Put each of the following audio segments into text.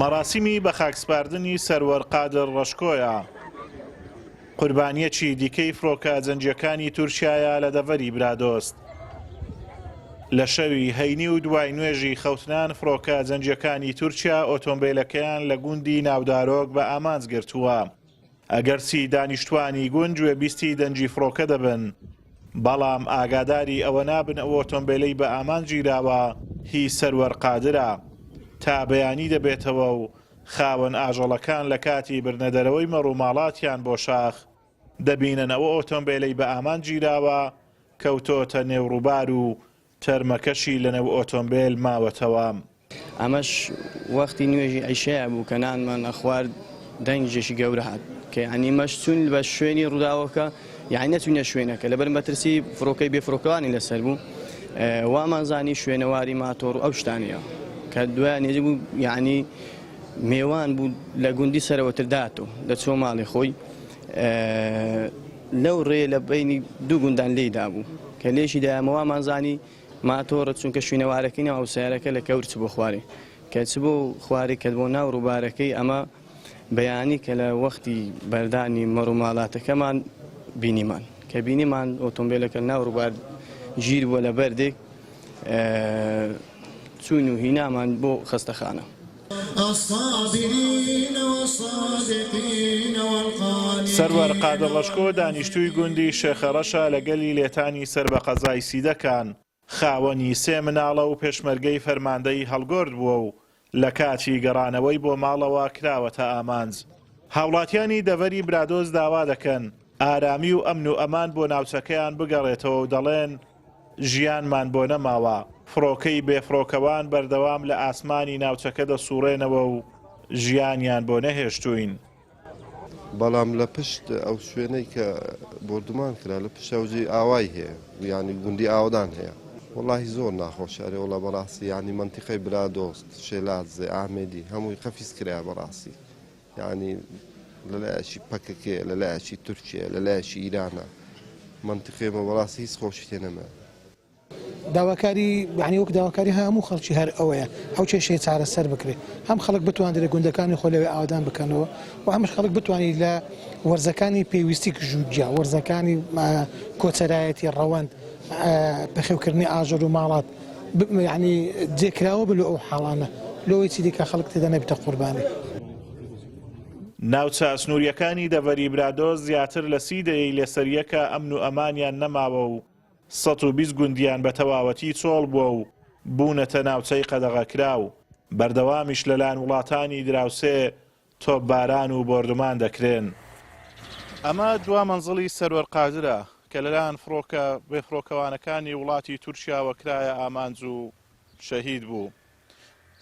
مەراسیمی بە خاکسپاردنی سەروەر قادر ڕەشکۆیە. قوربانیەکی دیکەی فڕۆکە جەنجەکانی تورکیایە لە دەڤەری برادۆست. لە شەوی هەینی و دوای نوێژی خەوتنان فڕۆکە جەنجەکانی تورکیا ئۆتۆمبیلەکەیان لە گوندی ناودارۆک بە ئامانج گرتووە. ئەگەرچی دانیشتوانی گوند گوێبیستی دەنجی فڕۆکە دەبن، بەڵام ئاگاداری ئەوە نابن ئەو ئۆتۆمبیلەی بە ئامان گیراوە هی سەروەر قادرە، تا بەیانی دەبێتەوە و خاوەن ئاژەڵەکان لە کاتی برنەدەرەوەی مەڕووماڵاتیان بۆ شاخ دەبینن ئەوە ئۆتۆمبیلەی بە ئامان گیراوە کەوتۆتە نێوڕووبار و تەرمەکەشی لەنێو ئۆتۆمبیل ماوەتەوە. ئەمەش وەختی نوێژی عیشەیە بوو کە نانمان ئەخوارد دەنگێکی گەورە هات کە یعنی مەش چوون بە شوێنی ڕووداوەکە یعنی نەچوونە شوێنەکە لەبەر مەترسی فڕۆکەی بێفرۆکەوانی لەسەر بوو وامانزانی شوێنەواری ماتۆڕ و ئەو شتانیە کە دوای نێزی بوو یعنی میێوان بوو لە گوندی سەرەوەترداتەوە دەچۆ ماڵی خۆی لەو ڕێ لە بینی دوو گوندان لێدا بوو کە لێشی دایمەوامانزانی ماتۆڕە چونکە شوێنەوارەکەی ناو سیارەکە لە کەور چ بۆ خوارێ کە چ بۆ خوارێ کە بۆ ناو ڕووبارەکەی ئەمە بەیانی کە لە وەختی بەردانی مەڕووماڵاتەکەمان بینیمان کە بینیمان ئۆتۆمبیلەکە ناو ڕووبار ژیر بووە لە بەردێک چوون و هینامان بۆ خەستەخانە. سەروەر قادر ڕەشکۆ دانیشتووی گوندی شێخەڕەشە لەگەلی لێتانی سەر بە قەزای سیدەکان خاوەنی سێ مناڵە و پێشمەرگەی فەرماندەی هەڵگۆرد بووە و لە کاتی گەڕانەوەی بۆ ماڵەوە کراوەتە ئامانج. هاوڵاتیانی دەڤەری برادۆز داوا دەکەن ئارامی و ئەمن و ئەمان بۆ ناوچەکەیان بگەڕێتەوە و دەڵێن ژیانمان بۆ نەماوە، فڕۆکەی بێفڕۆکەوان بەردەوام لە ئاسمانی ناوچەکە دەسوڕێنەوە و ژیانیان بۆ نەهێشتوین. بەڵام لە پشت ئەو شوێنەی کە بردومان کرا لە پشت ئەوجی ئاوای هەیە ینی گوندی ئاودان هەیە وڵی زۆر ناخۆشارێ وڵە بەڕاستی ینی منتیقەی برادۆست شێلاتزێ ئامێدی هەمووی خەفیز کرا بەڕاستی ینی لەلایەکی پەکەکێ لەلایەکی تورکیە لەلایەکی ئیرانە منتیقێمە بەڕاستی هیچ خۆشی تێ نەما. داواکاری یعنی وەک داواکاری هەموو خەڵکی هەر ئەوەیە ئەو کێشەی چارەسەر بکرێت هەم خەڵک بتوانێت لە گوندەکانی خۆ لەوێ ئاودان بکەنەوە و هەمش خەڵک بتوانێت لە وەرزەکانی پێویستی ژوودیا وەرزەکانی کۆچەرایەتی ڕەوەند بەخێوکردنی ئاژەڵ و ماڵات یعنی جێکراوە بلو ئەو حاڵانە لەوەی چی دیکە خەڵک تێدا نەبێتە قوربانی. ناوچە سنووریەکانی دەڤەری برادۆز زیاتر لە 30 دەیەی لێسەریەکە ئەمن و ئەمانیان نەماوە و 120 گوندیان بە تەواوەتی چۆڵ بووە و بوونەتە ناوچەی قەدەغەکراو. بەردەوامیش لەلایەن وڵاتانی دراوسێ تۆپباران و بۆردمان دەکرێن. ئەمە دوا مەنزڵی سەروەر قادرە کە لەلایەن فڕۆکە بێفڕۆکەوانەکانی وڵاتی تورکیاوە کرایە ئامانج و شەهید بوو.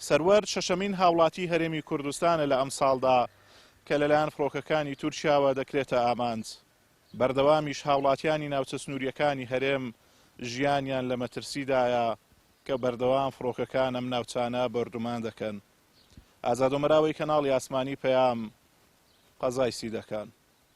سەروەر شەشەمین هاوڵاتی هەرێمی کوردستانە لە ئەم ساڵدا کە لەلایەن فڕۆکەکانی تورکیاوە دەکرێتە ئامانج. بەردەوامیش هاوڵاتیانی ناوچە سنووریەکانی هەرێم ژیانیان لە مەترسیدایە کە بەردەوام فڕۆکەکان ئەم ناوچانە بەردومان دەکەن. ئازادۆمەراوی کەناڵی ئاسمانی پەیام قەزای سیدەکان.